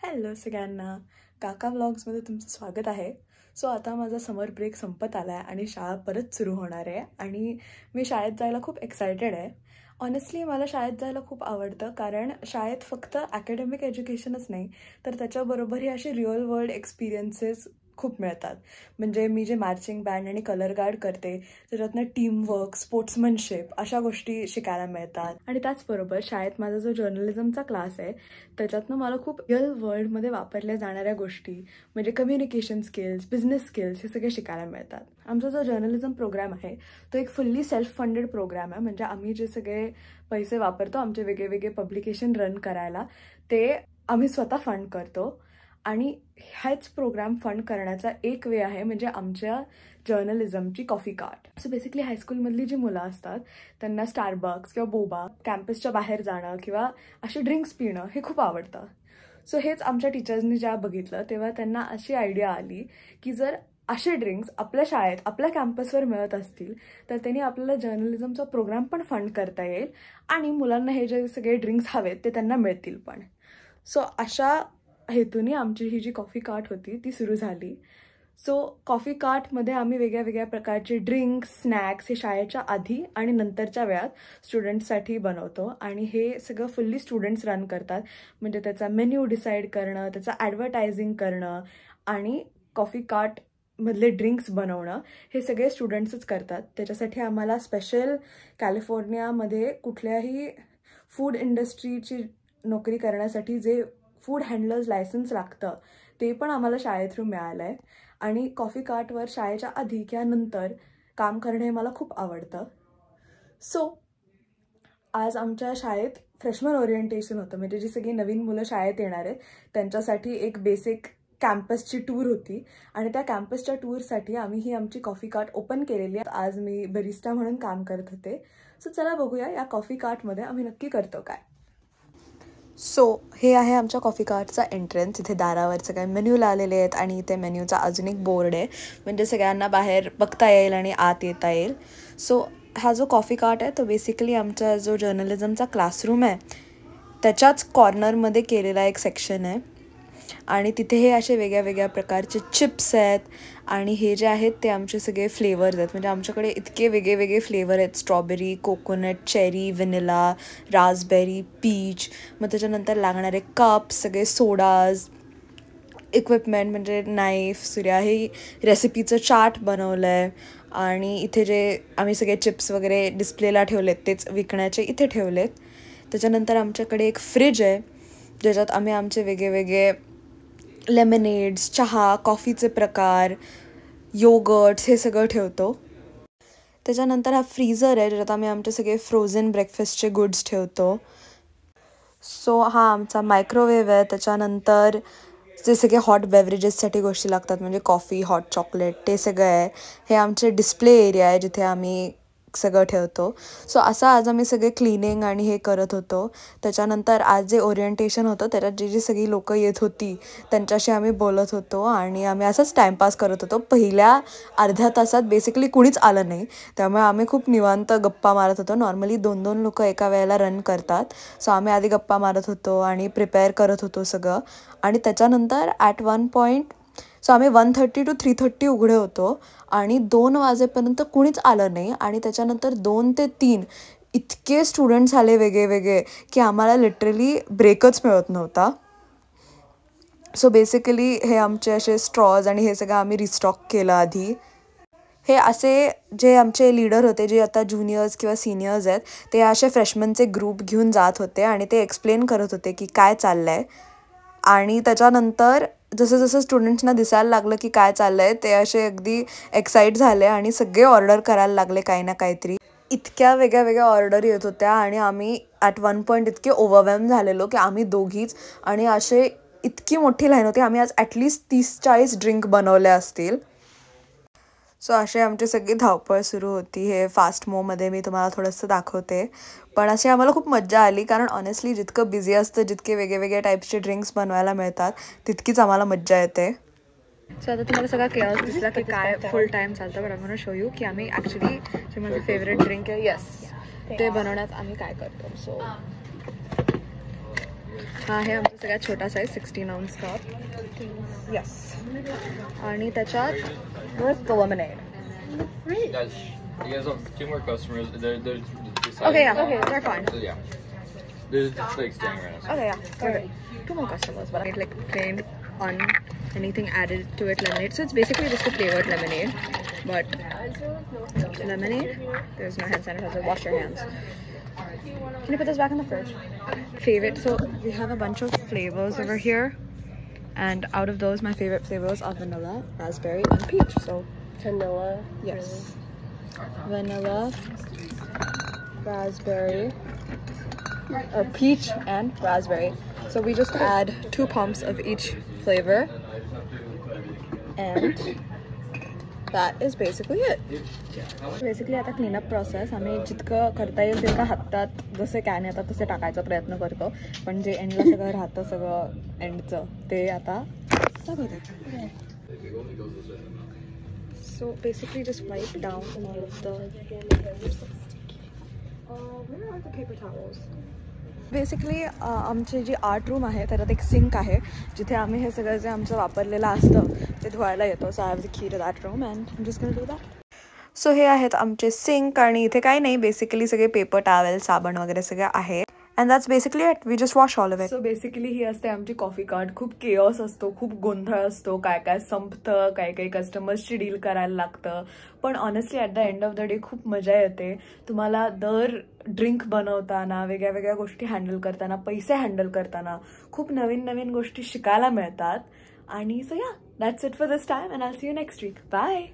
Hello सगळ्यांना, काका व्लॉग्समध्ये तुमचं स्वागत आहे. सो आता माझा समर ब्रेक संपत आला आहे आणि शाळा परत सुरू होणार आहे आणि मी शाळेत जायला खूप एक्सायटेड आहे. ऑनेस्टली मला शाळेत जायला खूप आवडतं, कारण शाळेत फक्त ॲकॅडमिक एज्युकेशनच नाही तर त्याच्याबरोबरही असे रिअल वर्ल्ड एक्सपिरियन्सेस खूप मिळतात. म्हणजे मी जे मार्चिंग बँड आणि कलर गार्ड करते त्याच्यातनं टीमवर्क, स्पोर्ट्समनशिप अशा गोष्टी शिकायला मिळतात. आणि त्याचबरोबर शाळेत माझा जो जर्नलिझमचा क्लास आहे त्याच्यातनं मला खूप रिअल वर्ल्डमध्ये वापरल्या जाणाऱ्या गोष्टी म्हणजे कम्युनिकेशन स्किल्स, बिझनेस स्किल्स हे सगळे शिकायला मिळतात. आमचा जो जर्नलिझम प्रोग्राम आहे तो एक फुल्ली सेल्फ फंडेड प्रोग्राम आहे. म्हणजे आम्ही जे सगळे पैसे वापरतो आमचे वेगळे पब्लिकेशन रन करायला ते आम्ही स्वतः फंड करतो. आणि हाच प्रोग्राम फंड करण्याचा एक वे आहे म्हणजे आमच्या जर्नलिझमची कॉफी कार्ट. सो बेसिकली हायस्कूलमधली जी मुलं असतात त्यांना स्टारबक्स किंवा बोबा, कॅम्पसच्या बाहेर जाणं किंवा असे ड्रिंक्स पिणं हे खूप आवडतं. सो हेच आमच्या टीचर्सनी जेव्हा बघितलं तेव्हा त्यांना अशी आयडिया आली की जर असे ड्रिंक्स आपल्या शाळेत आपल्या कॅम्पसवर मिळत असतील तर त्यांनी आपल्याला जर्नलिझमचा प्रोग्राम पण फंड करता येईल आणि मुलांना हे जे सगळे ड्रिंक्स हवेत ते त्यांना मिळतील पण. सो अशा हेतूने आमची ही जी कॉफी कार्ट होती ती सुरू झाली. सो कॉफी कार्टमध्ये आम्ही वेगळ्या प्रकारचे ड्रिंक्स, स्नॅक्स हे शाळेच्या आधी आणि नंतरच्या वेळात स्टुडंट्ससाठी बनवतो आणि हे सगळं फुल्ली स्टुडंट्स रन करतात. म्हणजे त्याचा मेन्यू डिसाईड करणं, त्याचं ॲडव्हर्टायझिंग करणं आणि कॉफी कार्टमधले ड्रिंक्स बनवणं हे सगळे स्टुडंट्सच करतात. त्याच्यासाठी आम्हाला स्पेशल कॅलिफोर्नियामध्ये कुठल्याही फूड इंडस्ट्रीची नोकरी करण्यासाठी जे फूड हँडलर्स लायसन्स लागतं ते पण आम्हाला शाळे थ्रू मिळालं आहे. आणि कॉफी कार्टवर शाळेच्या आधी किंवा नंतर काम करणे हे मला खूप आवडतं. सो आज आमच्या शाळेत फ्रेशमन ओरिएंटेशन होतं. म्हणजे जी सगळी नवीन मुलं शाळेत येणार आहेत त्यांच्यासाठी एक बेसिक कॅम्पसची टूर होती आणि त्या कॅम्पसच्या टूरसाठी आम्ही ही आमची कॉफी कार्ट ओपन केलेली आहे. आज मी बरिस्टा म्हणून काम करत होते. सो चला बघूया या कॉफी कार्टमध्ये आम्ही नक्की करतो काय. सो हे आहे आमच्या कॉफी कार्टचा एंट्रन्स. इथे दारावर सगळे मेन्यू लावलेले आहेत आणि इथे मेन्यूचा अजून एक बोर्ड आहे म्हणजे सगळ्यांना बाहेर बघता येईल आणि आत येता येईल. सो हा जो कॉफी कार्ट आहे तो बेसिकली आमचा जो जर्नलिझमचा क्लासरूम आहे त्याच्याच कॉर्नरमध्ये केलेला एक सेक्शन आहे. आणि तिथे हे असे वेगळ्या प्रकारचे चिप्स आहेत आणि हे जे आहेत ते आमचे सगळे फ्लेवर्स आहेत. म्हणजे आमच्याकडे इतके वेगळे फ्लेवर आहेत. Strawberry, coconut, cherry, vanilla, raspberry, peach. मग त्याच्यानंतर लागणारे कप्स, सगळे सोडाज, इक्विपमेंट म्हणजे नाईफ, सूर्या हे रेसिपीचं चार्ट बनवलं आहे. आणि इथे जे आम्ही सगळे चिप्स वगैरे डिस्प्लेला ठेवलेत तेच विकण्याचे इथे ठेवलेत. त्याच्यानंतर आमच्याकडे एक फ्रीज आहे ज्याच्यात आम्ही आमचे वेगळे लेमनेड्स, चहा, कॉफीचे प्रकार, योगर्ट्स हे सगळं ठेवतो. त्याच्यानंतर हा फ्रीझर आहे ज्याच्यात आम्ही आमचे सगळे फ्रोझन ब्रेकफास्टचे गुड्स ठेवतो. सो हा आमचा मायक्रोवेव्ह आहे. त्याच्यानंतर जे सगळे हॉट बेवरेजेससाठी गोष्टी लागतात म्हणजे कॉफी, हॉट चॉकलेट ते सगळं आहे. हे आमचे डिस्प्ले एरिया आहे जिथे आम्ही सगळं ठेवतो. सो असं आज आम्ही सगळे क्लिनिंग आणि हे करत होतो. त्याच्यानंतर आज जे ओरिएंटेशन होतं त्याच्यात जी सगळी लोकं येत होती त्यांच्याशी आम्ही बोलत होतो आणि आम्ही असंच टाईमपास करत होतो. पहिल्या अर्ध्या तासात बेसिकली कुणीच आलं नाही त्यामुळे आम्ही खूप निवांत गप्पा मारत होतो. नॉर्मली 2-2 लोकं एका वेळेला रन करतात. सो आम्ही आधी गप्पा मारत होतो आणि प्रिपेअर करत होतो सगळं. आणि त्याच्यानंतर ॲट 1 पॉईंट सो आम्ही 1:30 to 3:30 उघडे होतो आणि 2 वाजेपर्यंत कुणीच आलं नाही. आणि त्याच्यानंतर 2 ते 3 इतके स्टुडंट्स आले वेगळे की आम्हाला लिटरली ब्रेकच मिळत नव्हता. सो बेसिकली हे आमचे असे स्ट्रॉज आणि हे सगळं आम्ही रिस्टॉक केलं आधी. हे असे जे आमचे लीडर होते जे आता ज्युनियर्स किंवा सिनियर्स आहेत ते असे फ्रेशमनचे ग्रुप घेऊन जात होते आणि ते एक्सप्लेन करत होते की काय चाललं आहे. आणि त्याच्यानंतर जसं स्टुडंट्सना दिसायला लागलं की काय चाललं आहे ते असे अगदी एक्साईट झाले आणि सगळे ऑर्डर करायला लागले काही ना काहीतरी. इतक्या वेगळ्या ऑर्डर येत होत्या आणि आम्ही ॲट 1 पॉईंट इतके ओव्हरवेल्म झालेलो की आम्ही दोघीच आणि असे इतकी मोठी लाईन होती. आम्ही आज ॲटलिस्ट 30-40 ड्रिंक बनवले असतील. सो असे आमची सगळी धावपळ सुरू होती. हे फास्ट मोमध्ये मी तुम्हाला थोडंसं दाखवते. पण अशी आम्हाला खूप मज्जा आली कारण ऑनेस्टली जितकं बिझी असतं जितके वेगळे टाईप्सचे ड्रिंक्स बनवायला मिळतात तितकीच आम्हाला मज्जा येते. सो आता तुम्हाला सगळा केअर्स दिसला की काय फुल टाईम चालतं. But I gonna show you की आम्ही ॲक्च्युली जे माझं फेवरेट ड्रिंक आहे ते बनवण्यात आम्ही काय करतो. सो हा आहे आमचा सगळ्यात छोटा साईज 16 ounce कप. यस. आणि त्याच्यात was the lemonade. You guys have 2 more customers. They're Okay, yeah. Okay, they're fine. So, yeah. They're just like staying right now. Okay, yeah. Perfect. 2 more customers, but I need like plain on anything added to it lemonade. So it's basically just a flavored lemonade, but lemonade. There's no hand sanitizer. Wash your hands. Can you put this back in the fridge? Favorite. So we have a bunch of flavors over here, and out of those, my favorite flavors are vanilla, raspberry, and peach. So Vanilla. yes, vanilla, raspberry, or peach and raspberry. So we just add 2 pumps of each flavor, and that is basically it. Basically आता cleanup process आम्ही जितकं करता येईल तितकं हातात जसे can येतात तसे टाकायचा प्रयत्न करतो, पण जे एंडला सगळं राहतं सगळं एंडचं ते आता सगळं आहे. So basically just वाईप down all of the paper towels. Basically आमची जी आर्ट रूम आहे त्याच्यात एक सिंक आहे जिथे आम्ही हे सगळं जे आमचं वापरलेलं असतं ते धुवायला येतो. So I have the key to that room and I am just going to do that. So हे आहेत आमचे सिंक आणि इथे काही नाही, बेसिकली सगळे पेपर टॉवेल साबण वगैरे सगळं आहे. And that's basically it. We just wash all of it. So basically ही असते आमची कॉफी कार्ट. खूप केऑस असतो, खूप गोंधळ असतो, काय काय संपतं, काही काही कस्टमर्सची डील करायला लागतं, पण honestly at the end of the day खूप मजा येते. तुम्हाला दर ड्रिंक बनवताना, वेगळ्या वेगळ्या गोष्टी हँडल करताना, पैसे हँडल करताना खूप नवीन नवीन गोष्टी शिकायला मिळतात. आणि so yeah, that's it for this time and I see you next week. Bye.